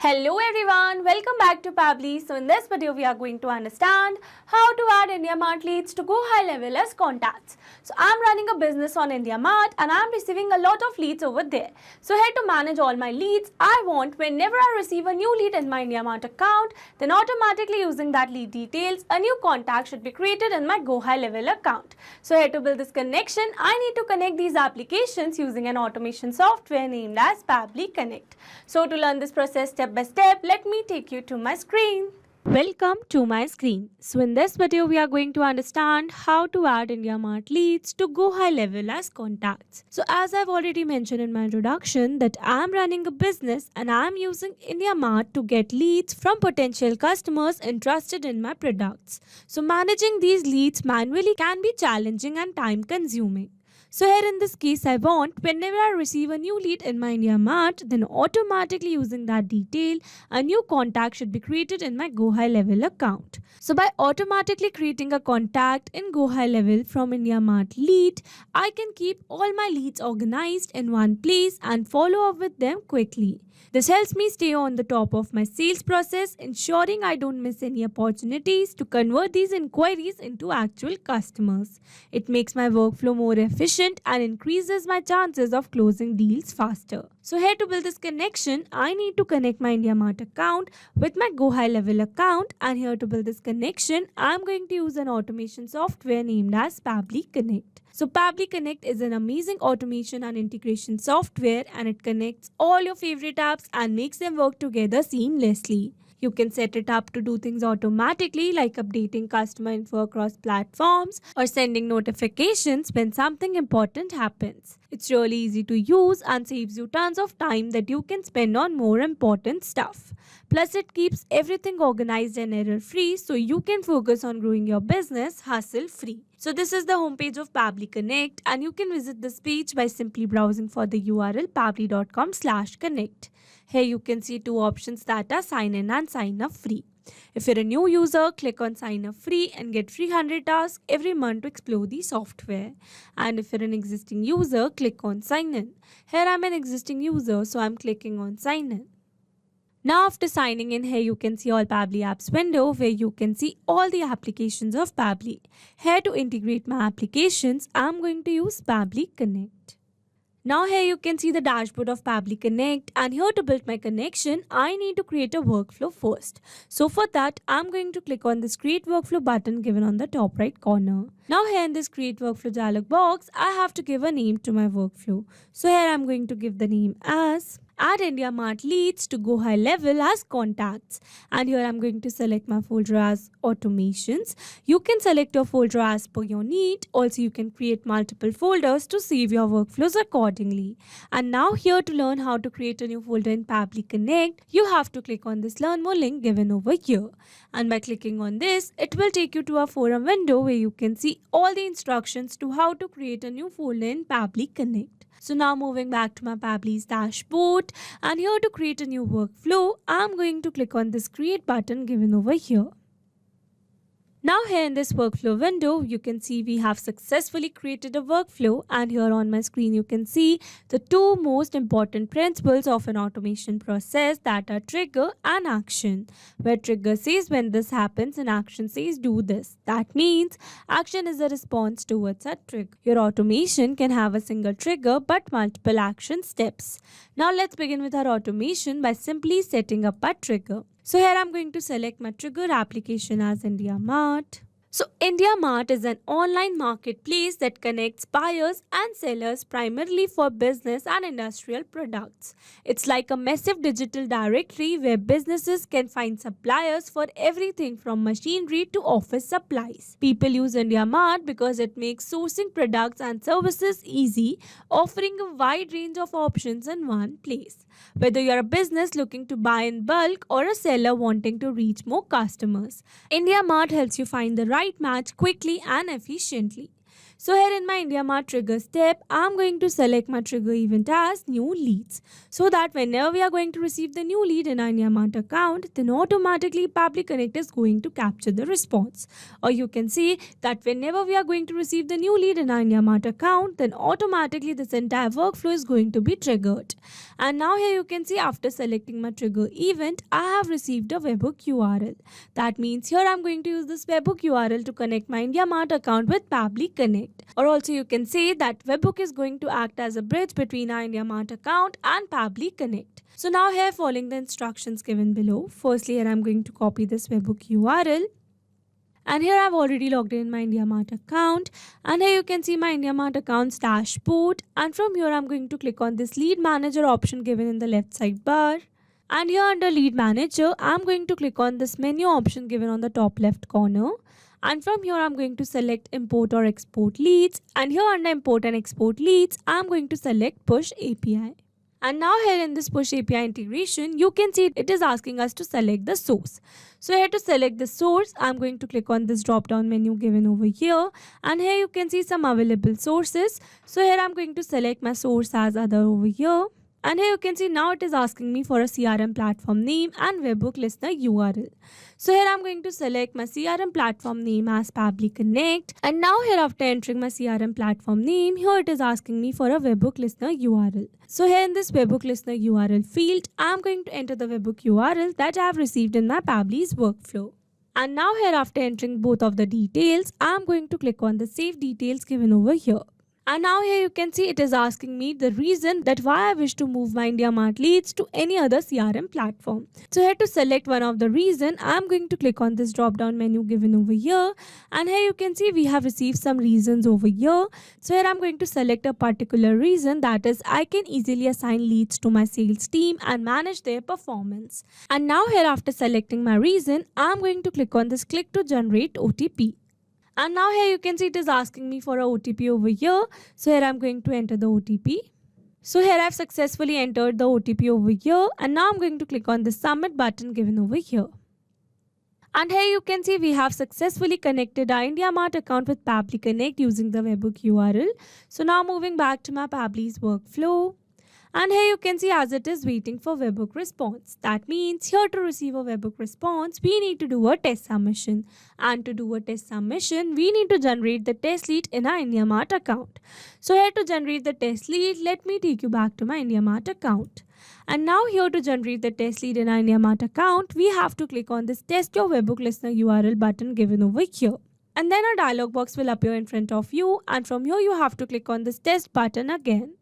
Hello everyone, welcome back to Pably. So in this video we are going to understand how to add IndiaMart leads to go high level as contacts. So I'm running a business on IndiaMart and I'm receiving a lot of leads over there. So here to manage all my leads, I want whenever I receive a new lead in my IndiaMart account, then automatically using that lead details, a new contact should be created in my go high level account. So here to build this connection, I need to connect these applications using an automation software named as Pably Connect. So to learn this process step by step, let me take you to my screen. Welcome to my screen. So in this video, we are going to understand how to add IndiaMart leads to go high level as contacts. So as I've already mentioned in my introduction that I'm running a business and I'm using IndiaMart to get leads from potential customers interested in my products. So managing these leads manually can be challenging and time consuming. So here in this case, I want whenever I receive a new lead in my IndiaMart, then automatically using that detail, a new contact should be created in my Go High Level account. So by automatically creating a contact in Go High Level from IndiaMart lead, I can keep all my leads organized in one place and follow up with them quickly. This helps me stay on the top of my sales process, ensuring I don't miss any opportunities to convert these inquiries into actual customers. It makes my workflow more efficient and increases my chances of closing deals faster. So here to build this connection, I need to connect my IndiaMart account with my Go High Level account, and here to build this connection, I'm going to use an automation software named as Pably Connect. So Pably Connect is an amazing automation and integration software, and it connects all your favorite apps and makes them work together seamlessly. You can set it up to do things automatically like updating customer info across platforms or sending notifications when something important happens. It's really easy to use and saves you tons of time that you can spend on more important stuff. Plus, it keeps everything organized and error-free so you can focus on growing your business hassle-free. So this is the homepage of Pably Connect, and you can visit this page by simply browsing for the URL pably.com/connect. Here you can see two options that are sign in and sign up free. If you're a new user, click on sign up free and get free 100 tasks every month to explore the software. And if you're an existing user, click on sign in. Here I'm an existing user, so I'm clicking on sign in. Now after signing in, here you can see all Pably apps window where you can see all the applications of Pably. Here to integrate my applications, I'm going to use Pably Connect. Now here you can see the dashboard of Pably Connect, and here to build my connection, I need to create a workflow first. So for that, I'm going to click on this create workflow button given on the top right corner. Now here in this create workflow dialog box, I have to give a name to my workflow. So here I'm going to give the name as add IndiaMart leads to go high level as contacts, and here I'm going to select my folder as automations. You can select your folder as per your need. Also you can create multiple folders to save your workflows accordingly. And now here to learn how to create a new folder in Pably Connect, you have to click on this learn more link given over here, and by clicking on this, it will take you to a forum window where you can see all the instructions to how to create a new folder in Pably Connect. So now moving back to my Pably's dashboard, and here to create a new workflow, I'm going to click on this create button given over here. Now here in this workflow window, you can see we have successfully created a workflow, and here on my screen you can see the two most important principles of an automation process, that are trigger and action, where trigger says when this happens and action says do this. That means action is a response towards a trigger. Your automation can have a single trigger but multiple action steps. Now let's begin with our automation by simply setting up a trigger. So here I'm going to select my trigger application as IndiaMart. So IndiaMart is an online marketplace that connects buyers and sellers primarily for business and industrial products. It's like a massive digital directory where businesses can find suppliers for everything from machinery to office supplies. People use IndiaMart because it makes sourcing products and services easy, offering a wide range of options in one place. Whether you're a business looking to buy in bulk or a seller wanting to reach more customers, IndiaMart helps you find the right match quickly and efficiently. So here in my IndiaMart trigger step, I'm going to select my trigger event as new leads. So that whenever we are going to receive the new lead in our IndiaMart account, then automatically Pabbly Connect is going to capture the response. Or you can see that whenever we are going to receive the new lead in our IndiaMart account, then automatically this entire workflow is going to be triggered. And now here you can see after selecting my trigger event, I have received a webhook URL. That means here I'm going to use this webhook URL to connect my IndiaMart account with Pabbly Connect. Or also you can say that webhook is going to act as a bridge between our IndiaMart account and Pabbly Connect. So now here following the instructions given below, firstly here I'm going to copy this webhook URL. And here I've already logged in my IndiaMart account, and here you can see my IndiaMart account's dashboard, and from here I'm going to click on this lead manager option given in the left side bar. And here under lead manager, I'm going to click on this menu option given on the top left corner. And from here I'm going to select import or export leads, and here under import and export leads, I'm going to select push API. And now here in this push API integration, you can see it is asking us to select the source. So here to select the source, I'm going to click on this drop down menu given over here. And here you can see some available sources. So here I'm going to select my source as other over here. And here you can see now it is asking me for a CRM platform name and webhook listener URL. So here I'm going to select my CRM platform name as Pabbly Connect. And now here after entering my CRM platform name, here it is asking me for a webhook listener URL. So here in this webhook listener URL field, I'm going to enter the webhook URL that I have received in my Pabbly's workflow. And now here after entering both of the details, I'm going to click on the save details given over here. And now here you can see it is asking me the reason that why I wish to move my IndiaMart leads to any other CRM platform. So here to select one of the reason, I'm going to click on this drop down menu given over here. And here you can see we have received some reasons over here. So here I'm going to select a particular reason, that is I can easily assign leads to my sales team and manage their performance. And now here after selecting my reason, I'm going to click on this click to generate OTP. And now here you can see it is asking me for a OTP over here. So here I'm going to enter the OTP. So here I've successfully entered the OTP over here. And now I'm going to click on the submit button given over here. And here you can see we have successfully connected our IndiaMart account with Pabbly Connect using the webhook URL. So now moving back to my Pabbly's workflow. And here you can see as it is waiting for webhook response. That means here to receive a webhook response, we need to do a test submission. And to do a test submission, we need to generate the test lead in our IndiaMart account. So here to generate the test lead, let me take you back to my IndiaMart account. And now here to generate the test lead in our IndiaMart account, we have to click on this test your webhook listener URL button given over here. And then a dialog box will appear in front of you, and from here you have to click on this test button again.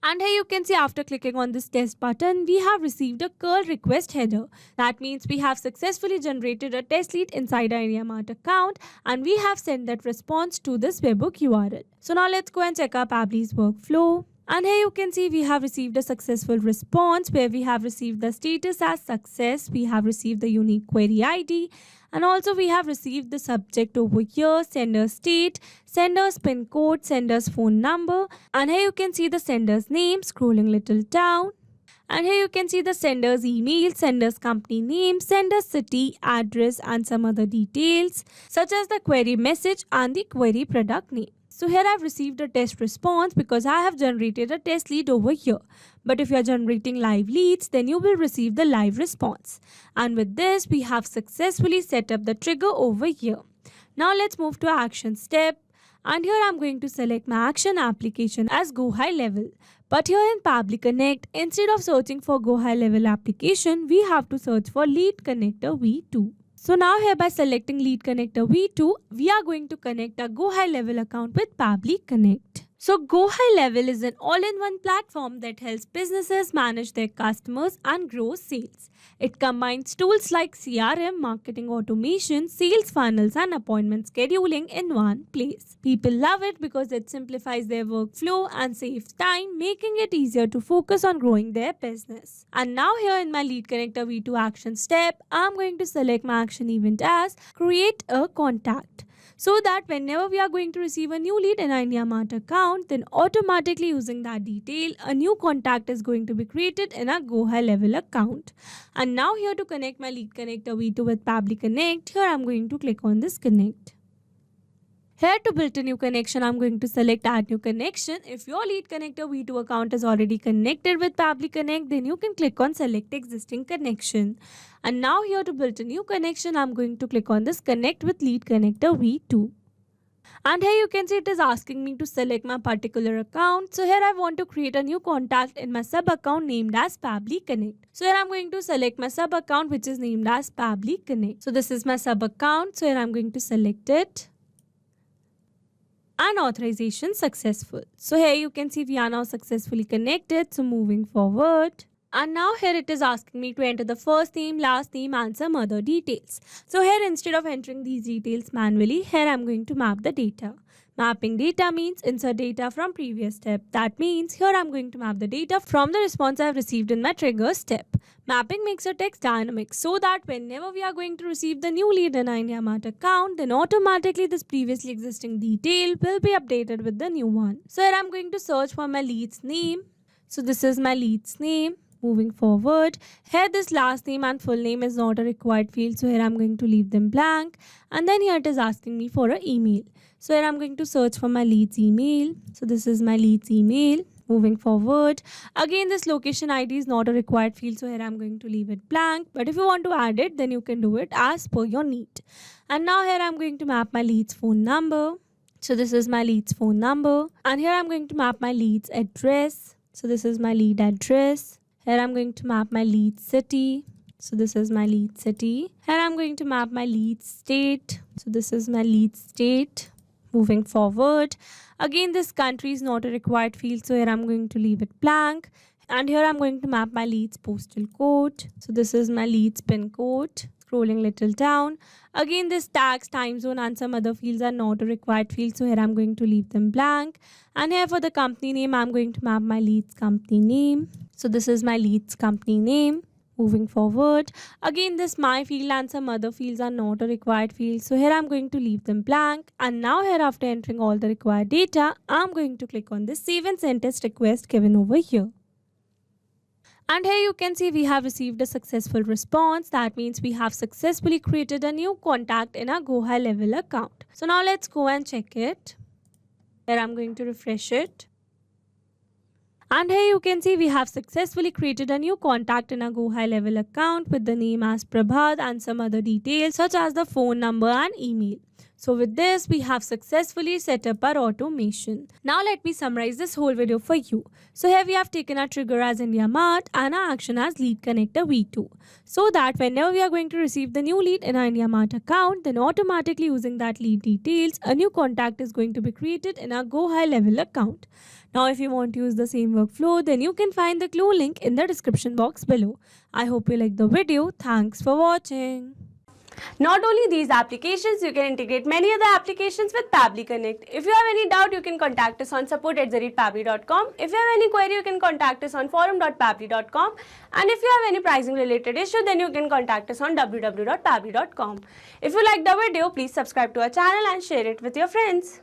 And here you can see after clicking on this test button, we have received a curl request header. That means we have successfully generated a test lead inside our IndiaMart account, and we have sent that response to this webhook URL. So now let's go and check our Pabbly's workflow. And here you can see we have received a successful response where we have received the status as success, we have received the unique query ID, and also we have received the subject over here, sender's state, sender's pin code, sender's phone number, and here you can see the sender's name scrolling little down. And here you can see the sender's email, sender's company name, sender's city, address, and some other details such as the query message and the query product name. So here I've received a test response because I have generated a test lead over here. But if you are generating live leads, then you will receive the live response. And with this, we have successfully set up the trigger over here. Now let's move to action step. And here I'm going to select my action application as Go High Level. But here in Pabbly Connect, instead of searching for Go High Level application, we have to search for Lead Connector V2. So now here by selecting Lead Connector V2, we are going to connect our Go High Level account with Pabbly Connect. So Go High Level is an all-in-one platform that helps businesses manage their customers and grow sales. It combines tools like CRM, marketing automation, sales funnels, and appointment scheduling in one place. People love it because it simplifies their workflow and saves time, making it easier to focus on growing their business. And now here in my Lead Connector V2 action step, I'm going to select my action event as Create a Contact. So that whenever we are going to receive a new lead in our IndiaMart account, then automatically using that detail, a new contact is going to be created in our Go High Level account. And now here to connect my Lead Connector V2 with Pabbly Connect, here I'm going to click on this connect. Here to build a new connection, I'm going to select add new connection. If your lead connector V2 account is already connected with Pabbly Connect, then you can click on select existing connection. And now here to build a new connection, I'm going to click on this connect with lead connector V2. And here you can see it is asking me to select my particular account. So here I want to create a new contact in my sub account named as Pabbly Connect. So here I'm going to select my sub account which is named as Pabbly Connect. So this is my sub account. So here I'm going to select it. And authorization successful. So here you can see we are now successfully connected. So moving forward. And now here it is asking me to enter the first name, last name and some other details. So here instead of entering these details manually, here I'm going to map the data. Mapping data means insert data from previous step. That means here I'm going to map the data from the response I've received in my trigger step. Mapping makes your text dynamic so that whenever we are going to receive the new lead in our IndiaMart account, then automatically this previously existing detail will be updated with the new one. So here I'm going to search for my lead's name. So this is my lead's name. Moving forward, here this last name and full name is not a required field, so here I'm going to leave them blank. And then here it is asking me for an email. So here I'm going to search for my lead's email. So this is my lead's email. Moving forward, again this location ID is not a required field, so here I'm going to leave it blank. But if you want to add it, then you can do it as per your need. And now here I'm going to map my lead's phone number. So this is my lead's phone number. And here I'm going to map my lead's address. So this is my lead address. Here I'm going to map my lead city. So this is my lead city. Here I'm going to map my lead state. So this is my lead state. Moving forward, again this country is not a required field, so here I'm going to leave it blank. And here I'm going to map my lead's postal code. So this is my lead's pin code. Scrolling little down. Again this tax, time zone and some other fields are not a required field, so here I'm going to leave them blank. And here for the company name, I'm going to map my lead's company name. So this is my lead's company name. Moving forward, again this my field and some other fields are not a required field, so here I'm going to leave them blank. And now here after entering all the required data, I'm going to click on this save and send test request given over here. And here you can see we have received a successful response. That means we have successfully created a new contact in our Go High Level account. So now let's go and check it. Here I'm going to refresh it. And here you can see we have successfully created a new contact in our Go High Level account with the name as Prabhat and some other details such as the phone number and email. So with this, we have successfully set up our automation. Now let me summarize this whole video for you. So here we have taken our trigger as IndiaMart and our action as lead connector V2. So that whenever we are going to receive the new lead in our IndiaMart account, then automatically using that lead details, a new contact is going to be created in our Go High Level account. Now if you want to use the same workflow, then you can find the clue link in the description box below. I hope you liked the video. Thanks for watching. Not only these applications, you can integrate many other applications with Pabbly Connect. If you have any doubt, you can contact us on support@pabbly.com. If you have any query, you can contact us on forum.pabbly.com. And if you have any pricing related issue, then you can contact us on www.pabbly.com. If you liked the video, please subscribe to our channel and share it with your friends.